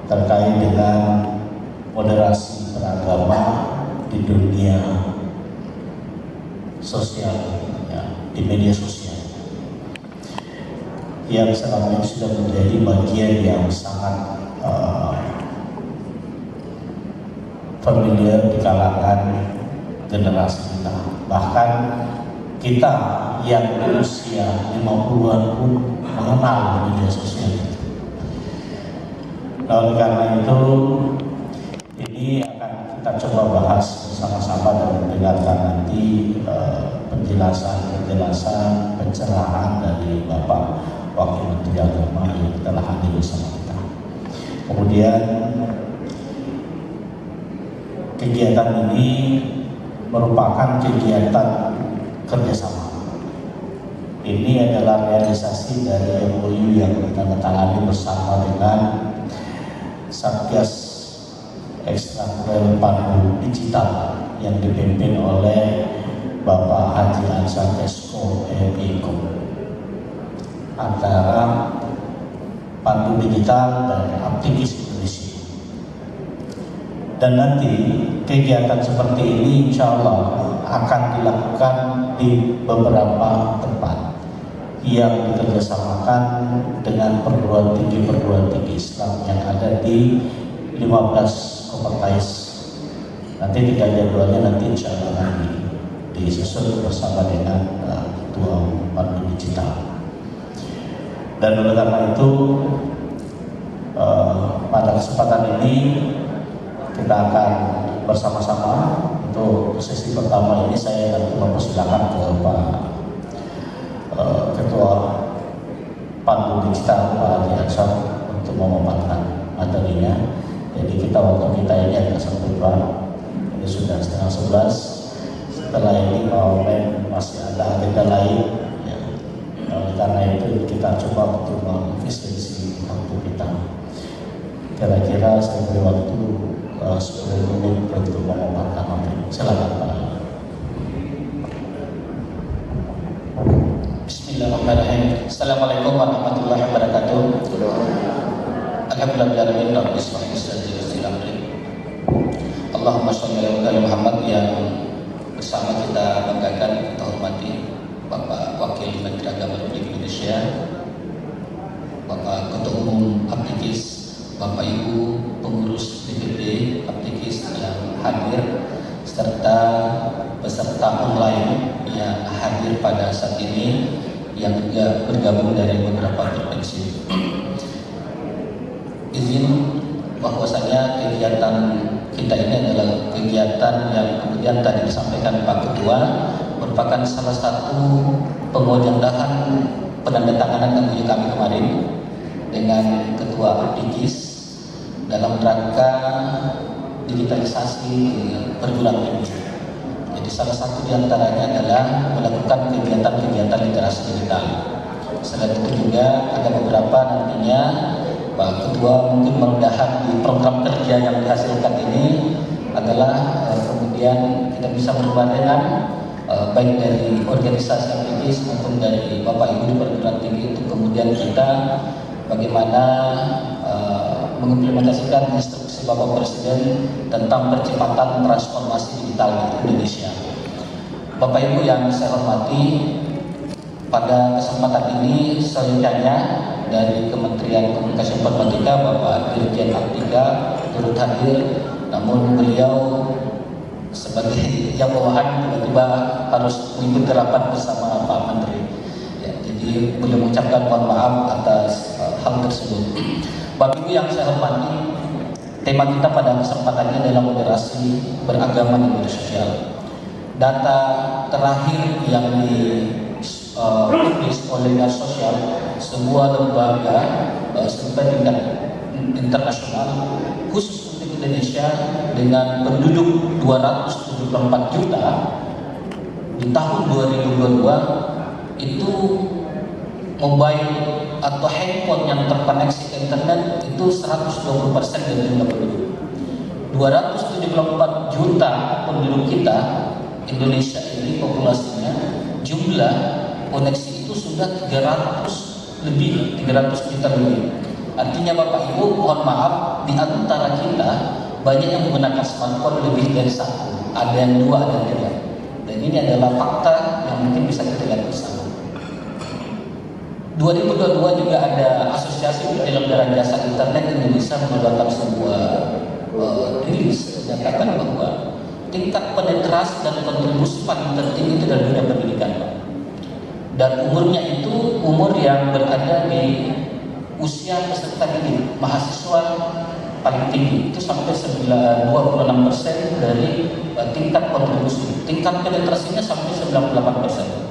terkait dengan moderasi beragama di dunia sosial, ya, di media sosial, yang selama ini sudah menjadi bagian yang sangat familiar di kalangan generasi kita. Bahkan kita yang berusia 50-an pun mengenal media sosial itu. Oleh karena itu, ini akan kita coba bahas bersama-sama dan mendengarkan nanti penjelasan, pencerahan dari Bapak Wakil Menteri Agama yang telah hadir bersama kita. Kemudian kegiatan ini merupakan kegiatan kerjasama. Ini adalah realisasi dari MOU yang ditandatangani bersama dengan Satgas Ekstrakurikuler Pandu Digital yang dipimpin oleh Bapak Haji Ansar Esko MIKO, antara Pandu Digital dan Aptikis Indonesia. Dan nanti kegiatan seperti ini insya Allah akan dilakukan di beberapa tempat yang dikerjasamakan dengan perguruan tinggi Islam yang ada di 15 kompetensi. Nanti tiga jadwalnya nanti insya Allah nanti disusun bersama dengan Ketua Pandu Digital. Dan oleh karena itu pada kesempatan ini kita akan bersama-sama untuk sesi pertama ini saya akan mempersilakan ke Pak Ketua Pandu Digital Pak Haji Ansar untuk memaparkan materinya. Jadi waktu kita ini agak sempit Pak, ini sudah 10:30. Setelah ini masih ada agenda lain ya. Karena itu kita coba untuk mengefisiensi waktu kita. Kira-kira saya beri waktu 10 menit untuk memaparkan materi. Silakan Pak. Bismillahirrahmanirrahim. Assalamualaikum warahmatullahi wabarakatuh. Alhamdulillahirabbil alamin. Allahumma sholli ala Muhammad. Yang bersama kita banggakan, kita hormati Bapak Wakil Menteri Agama Republik Indonesia, Bapak Ketua Umum Aptikis, Bapak Ibu pengurus DPD Aptikis yang hadir, serta peserta online yang hadir pada saat ini yang juga bergabung dari beberapa provinsi. Izin bahwasanya kegiatan kita ini adalah kegiatan yang kemudian tadi disampaikan Pak Ketua merupakan salah satu pengojandahan penandatanganan MOU kami kemarin dengan Ketua Aptikis dalam rangka digitalisasi perguruan tinggi. Jadi salah satu diantaranya adalah melakukan kegiatan-kegiatan literasi digital. Selain itu juga ada beberapa nantinya Pak Ketua mungkin mudah-mudahan di program kerja yang dihasilkan ini adalah kemudian kita bisa berbarengan baik dari organisasi Aptikis maupun dari Bapak Ibu di perguruan tinggi itu kemudian kita bagaimana mengimplementasikan instruksi Bapak Presiden tentang percepatan transformasi digital di Indonesia. Bapak Ibu yang saya hormati, pada kesempatan ini selanjutnya dari Kementerian Komunikasi Informatika Bapak Dirjen Aptika turut hadir, namun beliau sebagai yang bawahan tiba-tiba harus mengikuti rapat bersama Pak Menteri. Ya, jadi beliau mengucapkan mohon maaf atas hal tersebut. Bapak Ibu yang saya hormati, tema kita pada kesempatan ini adalah moderasi beragama di media sosial. Data terakhir yang dipublis oleh Media Sosial, sebuah lembaga survei tingkat internasional khusus untuk Indonesia dengan penduduk 274 juta di tahun 2022 itu mobile atau handphone yang terkoneksi ke internet itu 120% dari jumlah penduduk. 274 juta penduduk kita Indonesia ini populasinya, jumlah koneksi itu sudah 300 juta lebih. Artinya Bapak Ibu, mohon maaf, di antara kita banyak yang menggunakan smartphone lebih dari satu, ada yang dua, ada yang tiga. Dan ini adalah fakta yang mungkin bisa kita lihat bersama. 2022 juga ada Asosiasi Penyelenggara Jasa Internet Indonesia mengeluarkan sebuah rilis menyatakan bahwa tingkat penetrasi dan kontribusi paling tertinggi itu dalam dunia pendidikan, Pak. Dan umurnya itu umur yang berada di usia peserta didik mahasiswa paling tinggi, itu sampai 26% dari tingkat kontribusi. Tingkat penetrasinya sampai 98%.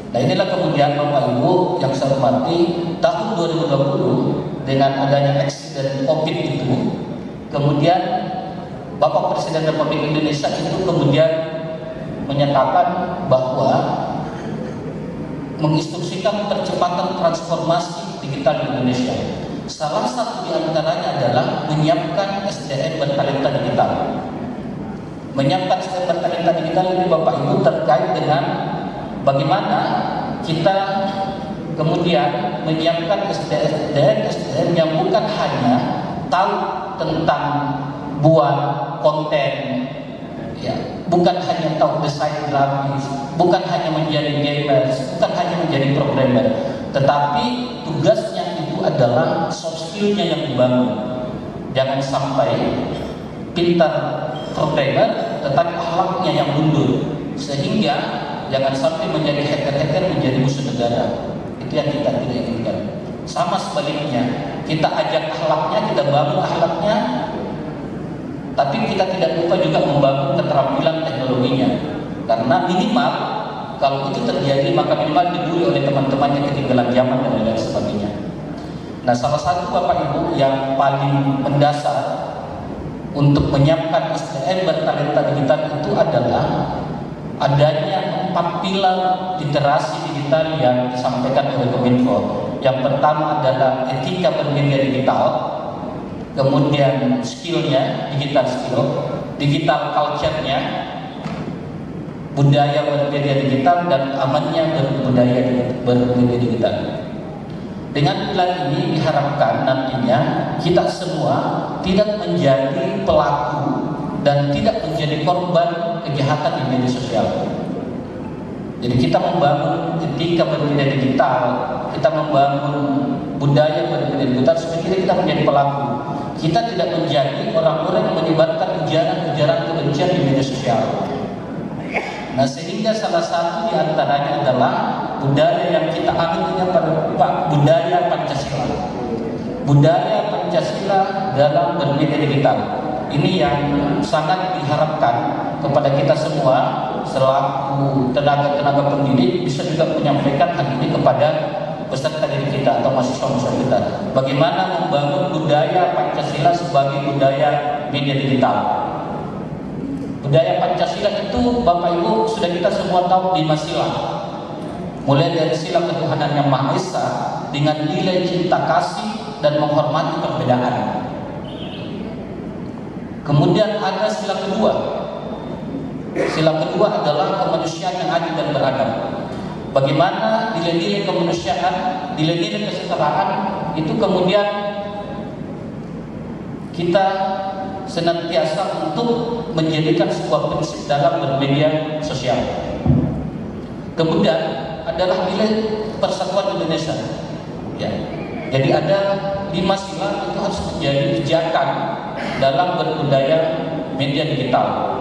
Nah, inilah kemudian Bapak Ibu yang saya hormati, tahun 2020 dengan adanya eksiden COVID itu, kemudian Bapak Presiden Republik Indonesia itu kemudian menyatakan bahwa menginstruksikan percepatan transformasi digital di Indonesia. Salah satu di antaranya adalah menyiapkan SDM bertalenta digital. Menyiapkan SDM bertalenta digital ini Bapak Ibu terkait dengan bagaimana kita kemudian menyiapkan SDM yang bukan hanya tahu tentang buat konten, ya, bukan hanya tahu desain grafis, bukan hanya menjadi gamers, bukan hanya menjadi programmer, tetapi tugasnya itu adalah soft skill-nya yang dibangun. Jangan sampai pintar programmer tetapi akhlaknya yang mundur, sehingga jangan sampai menjadi hacker-hacker menjadi musuh negara. Itu yang kita tidak inginkan. Sama sebaliknya, kita ajak akhlaknya, kita bangun akhlaknya, tapi kita tidak lupa juga membangun keterampilan teknologinya. Karena minimal kalau itu terjadi maka minimal dibully oleh teman-temannya ketinggalan zaman dan lain sebagainya. Nah, salah satu Bapak Ibu yang paling mendasar untuk menyiapkan SDM bertalenta digital itu adalah adanya 4 pilar literasi digital yang disampaikan oleh Kominfo. Yang pertama adalah etika bermedia digital, kemudian skillnya, digital skill, digital culture-nya, budaya bermedia digital, dan amannya berbudaya bermedia digital. Dengan pilar ini diharapkan nantinya kita semua tidak menjadi pelaku dan tidak menjadi korban kejahatan di media sosial. Jadi kita membangun etika bermedia digital, kita membangun budaya bermedia digital supaya kita menjadi pelaku. Kita tidak menjadi orang-orang yang menyebarkan ujaran-ujaran kebencian di media sosial. Nah, sehingga salah satu di antaranya adalah budaya yang kita ambilnya pada budaya Pancasila. Budaya Pancasila dalam bermedia digital. Ini yang sangat diharapkan kepada kita semua selaku tenaga pendidik bisa juga menyampaikan hal ini kepada peserta didik kita atau mahasiswa kita. Bagaimana membangun budaya Pancasila sebagai budaya media digital. Budaya Pancasila itu Bapak Ibu sudah kita semua tahu 5 sila. Mulai dari sila ketuhanan yang Maha Esa dengan nilai cinta kasih dan menghormati perbedaan. Kemudian ada sila kedua. Sila kedua adalah kemanusiaan yang adil dan beradab. Bagaimana nilai-nilai kemanusiaan, nilai-nilai kesetaraan itu kemudian kita senantiasa untuk menjadikan sebuah prinsip dalam bermedia sosial. Kemudian adalah nilai persatuan Indonesia. Ya. Jadi ada 5 sila itu harus menjadi pijakan dalam berbudaya media digital.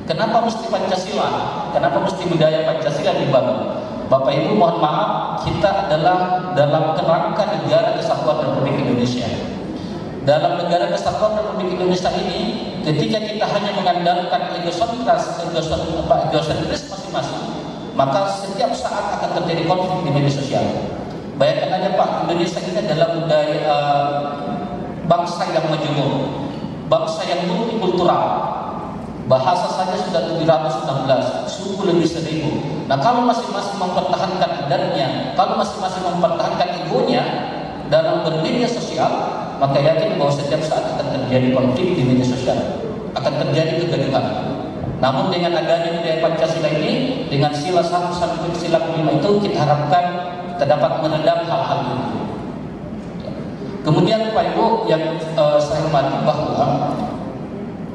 Kenapa mesti Pancasila? Kenapa mesti budaya Pancasila dibangun? Bapak Ibu mohon maaf, kita adalah dalam kerangka negara kesatuan Republik Indonesia. Dalam negara kesatuan Republik Indonesia ini, ketika kita hanya mengandalkan egosentris masing-masing, maka setiap saat akan terjadi konflik di media sosial. Bayangkan aja Pak, Indonesia ini adalah budaya bangsa yang majemuk, bangsa yang multikultural. Bahasa saja sudah 716, suku lebih 1000. Nah, kalau masing-masing mempertahankan adatnya, kalau masing-masing mempertahankan egonya dalam bermedia sosial, maka yakin bahwa setiap saat akan terjadi konflik di media sosial, akan terjadi kegaduhan. Namun dengan adanya budaya Pancasila ini, dengan sila 1 sampai sila 5 itu, kita harapkan kita dapat meredam hal-hal itu. Kemudian Pak Ibu yang saya hormati bahwa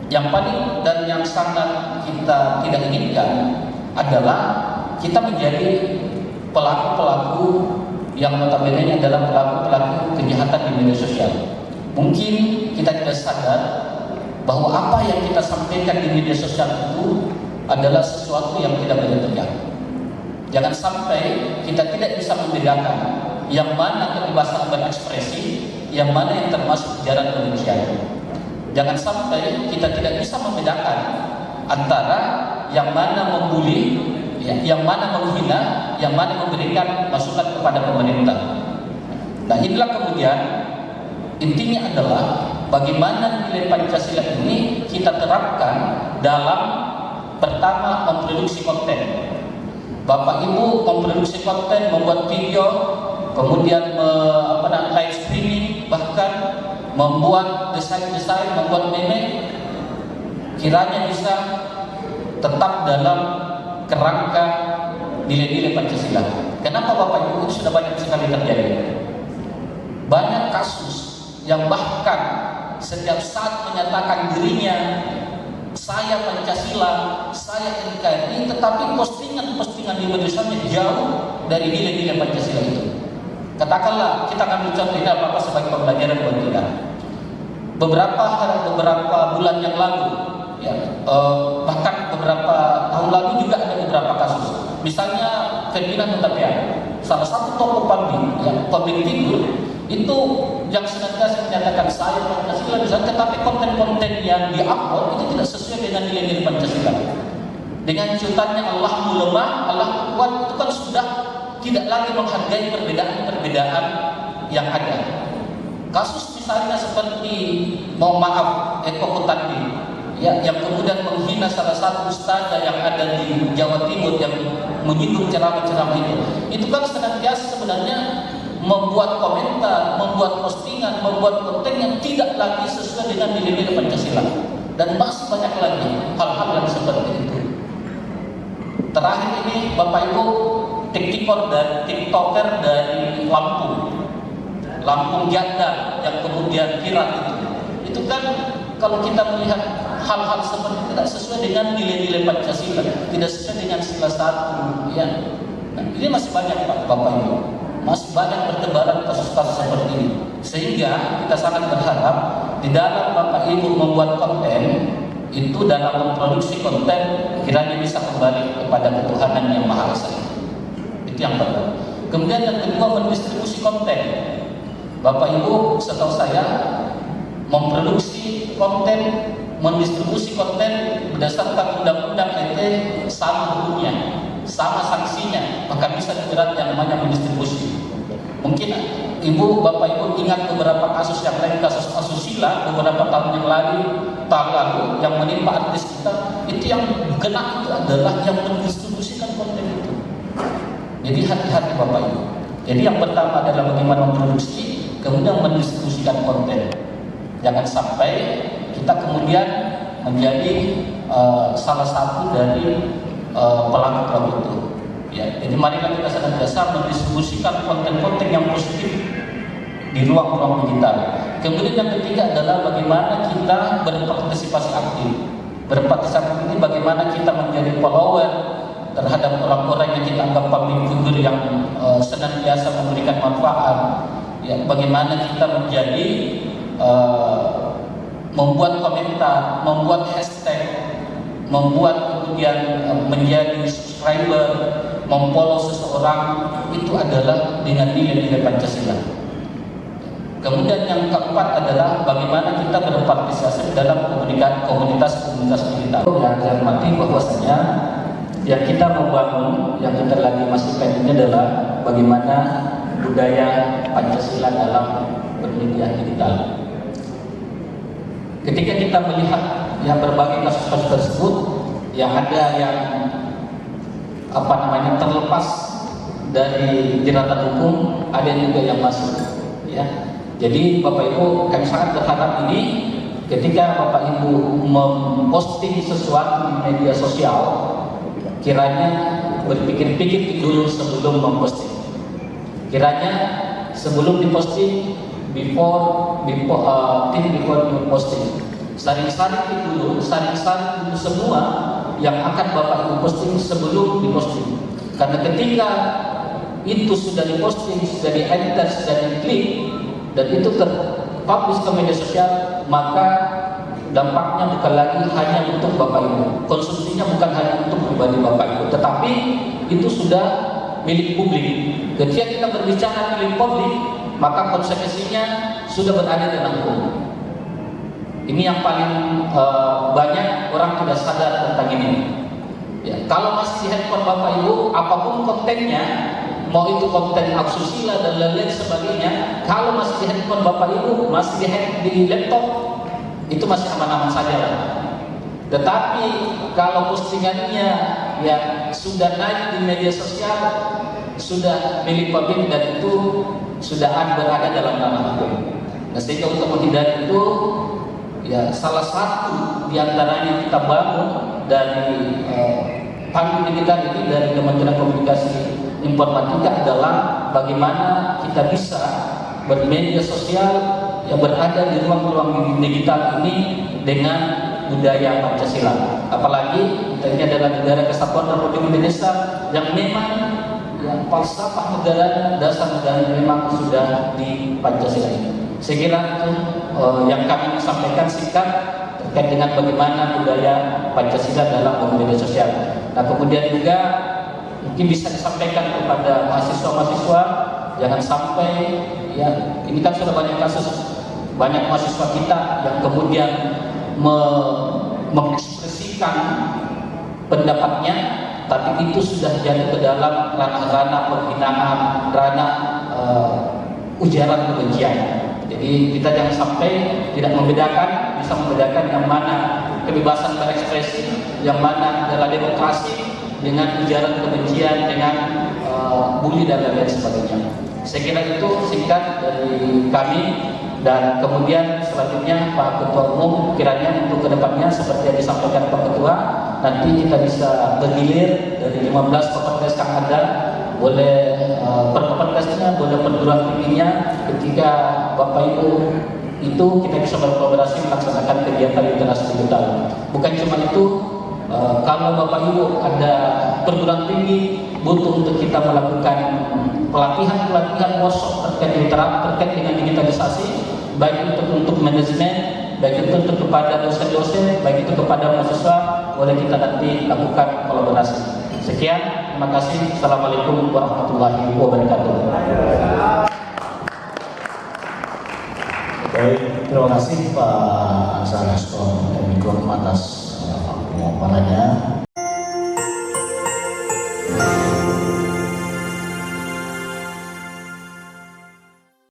yang paling dan yang sangat kita tidak inginkan adalah kita menjadi pelaku-pelaku yang notabene adalah pelaku-pelaku kejahatan di media sosial. Mungkin kita tidak sadar bahwa apa yang kita sampaikan di media sosial itu adalah sesuatu yang tidak boleh terjadi. Jangan sampai kita tidak bisa membedakan yang mana kebebasan berekspresi, yang mana yang termasuk ujaran kebencian. Jangan sampai kita tidak bisa membedakan antara yang mana membuli, yang mana menghina, yang mana memberikan masukan kepada pemerintah. Nah, inilah kemudian intinya adalah bagaimana nilai Pancasila ini kita terapkan dalam pertama memproduksi konten. Bapak Ibu memproduksi konten, membuat video, kemudian live streaming, bahkan membuat desain-desain, membuat meme, kiranya bisa tetap dalam kerangka nilai-nilai Pancasila. Kenapa Bapak Ibu itu sudah banyak sekali terjadi? Banyak kasus yang bahkan setiap saat menyatakan dirinya saya Pancasila, saya NKRI, tetapi postingan-postingan di media sosial jauh dari nilai-nilai Pancasila itu. Katakanlah kita akan contoh ini apa sebagai pembelajaran buat kita. Beberapa bulan yang lalu, bahkan beberapa tahun lalu juga ada beberapa kasus. Misalnya Ferdinand Hutapian, salah satu tokoh publik figur itu yang senantiasa menyatakan saya Pancasila, misalnya, tetapi konten-konten yang diupload itu tidak sesuai dengan nilai-nilai Pancasila. Dengan cuitannya Allahmu lemah, Allah kuat, itu kan sudah tidak lagi menghargai perbedaan-perbedaan yang ada. Kasus misalnya seperti Eko Kutandi, yang kemudian menghina salah satu ustazah yang ada di Jawa Timur yang menyinggung ceramah-ceramah itu kan senantiasa sebenarnya membuat komentar, membuat postingan, membuat konten yang tidak lagi sesuai dengan nilai-nilai Pancasila, dan masih banyak lagi hal-hal yang seperti itu. Terakhir ini Bapak Ibu, TikToker dari Lampung Janda yang kemudian viral itu kan kalau kita melihat hal-hal seperti itu tidak sesuai dengan nilai-nilai Pancasila, tidak sesuai dengan sila 1, ya. Nah, ini masih banyak Bapak Ibu, masih banyak bertebaran kasus-kasus seperti ini, sehingga kita sangat berharap di dalam Bapak Ibu membuat konten itu, dalam memproduksi konten, kiranya bisa kembali kepada ketuhanan yang Maha Esa. Itu yang pertama. Kemudian yang kedua, mendistribusi konten. Bapak Ibu, setahu saya memproduksi konten, mendistribusi konten berdasarkan undang-undang ITE sama hukumnya, sama sanksinya, maka bisa dijerat yang namanya mendistribusi. Mungkin Ibu, Bapak Ibu ingat beberapa kasus yang lain, kasus asusila beberapa tahun yang lalu yang menimpa artis kita, itu yang kena itu adalah yang mendistribusikan konten itu. Jadi hati-hati Bapak Ibu. Jadi yang pertama adalah bagaimana memproduksi, kemudian mendistribusikan konten. Jangan sampai kita kemudian menjadi salah satu dari pelaku itu. Ya, jadi marilah kita senantiasa mendistribusikan konten-konten yang positif di ruang-ruang digital. Kemudian yang ketiga adalah bagaimana kita berpartisipasi aktif. Berpartisipasi ini bagaimana kita menjadi follower terhadap orang-orang yang kita anggap public figure yang senantiasa memberikan manfaat. Ya, bagaimana kita menjadi membuat komentar, membuat hashtag, membuat kemudian menjadi subscriber, memfollow seseorang, itu adalah dengan nilai-nilai Pancasila. Kemudian yang keempat adalah bagaimana kita berpartisipasi dalam komunitas-komunitas digital. Yang saya hormati bahwasanya yang kita membangun, yang kita lagi masukkan ini adalah bagaimana budaya Pancasila dalam bermedia digital. Ketika kita melihat yang berbagai kasus-kasus tersebut, yang ada yang terlepas dari jeratan hukum, ada juga yang masuk, ya. Jadi Bapak Ibu, kami sangat berharap ini ketika Bapak Ibu memposting sesuatu di media sosial, kiranya berpikir-pikir dulu sebelum memposting. Kiranya sebelum diposting before you posting. Saring-saring dulu semua yang akan Bapak Ibu posting sebelum diposting. Karena ketika itu sudah diposting, sudah di-enter, sudah di-klik, dan itu terpublish ke media sosial, maka dampaknya bukan lagi hanya untuk Bapak Ibu. Konsumsinya bukan hanya untuk pribadi Bapak Ibu, tetapi itu sudah milik publik. Ketika kita berbicara milik publik, maka konsekuensinya sudah berada dalam hukum. Ini yang paling banyak orang tidak sadar tentang ini. Ya, kalau masih di handphone Bapak Ibu, apapun kontennya, mau itu konten asusila dan lain-lain sebagainya, kalau masih di handphone Bapak Ibu, masih di laptop, itu masih aman-aman saja lah. Tetapi kalau postingannya yang sudah naik di media sosial, sudah milik publik, dan itu sudah berada dalam ranah hukum. Nah, sehingga untuk menghindari itu, ya salah satu diantaranya kita bangun dari panggung digital ini dari Kementerian Komunikasi Informatika adalah bagaimana kita bisa bermedia sosial yang berada di ruang-ruang digital ini dengan budaya Pancasila. Apalagi kita ini adalah negara kesatuan Republik Indonesia yang memang yang falsafah negara, dasar negara memang sudah di Pancasila ini. Saya kira itu yang kami sampaikan sikap terkait dengan bagaimana budaya Pancasila dalam bermedia sosial. Nah, kemudian juga mungkin bisa disampaikan kepada mahasiswa-mahasiswa, jangan sampai, ya ini kan sudah banyak kasus, banyak mahasiswa kita yang kemudian mengekspresikan pendapatnya, tapi itu sudah jadi ke dalam ranah-ranah penghinaan, ranah ujaran kebencian. Jadi kita jangan sampai tidak membedakan, bisa membedakan yang mana kebebasan berekspresi, yang mana adalah demokrasi, dengan ujaran kebencian, dengan bully dan lain-lain sebagainya. Saya kira itu singkat dari kami. Dan kemudian selanjutnya Pak Ketua Umum kiranya untuk kedepannya seperti yang disampaikan Pak Ketua, nanti kita bisa bergilir dari 15 Kopasdes yang ada, boleh per Kopasdesnya, boleh perguruan tingginya. Ketika Bapak Ibu itu kita bisa berkolaborasi melaksanakan kegiatan literasi digital. Bukan cuma itu, kalau Bapak Ibu ada perguruan tinggi butuh untuk kita melakukan pelatihan workshop terkait dengan digitalisasi, baik itu untuk manajemen, baik itu untuk kepada dosen-dosen, baik itu kepada mahasiswa, boleh kita nanti lakukan kolaborasi. Sekian, terima kasih. Assalamualaikum warahmatullahi wabarakatuh. Baik, terima kasih Pak Hasan Aston Mikron atas pemaparannya.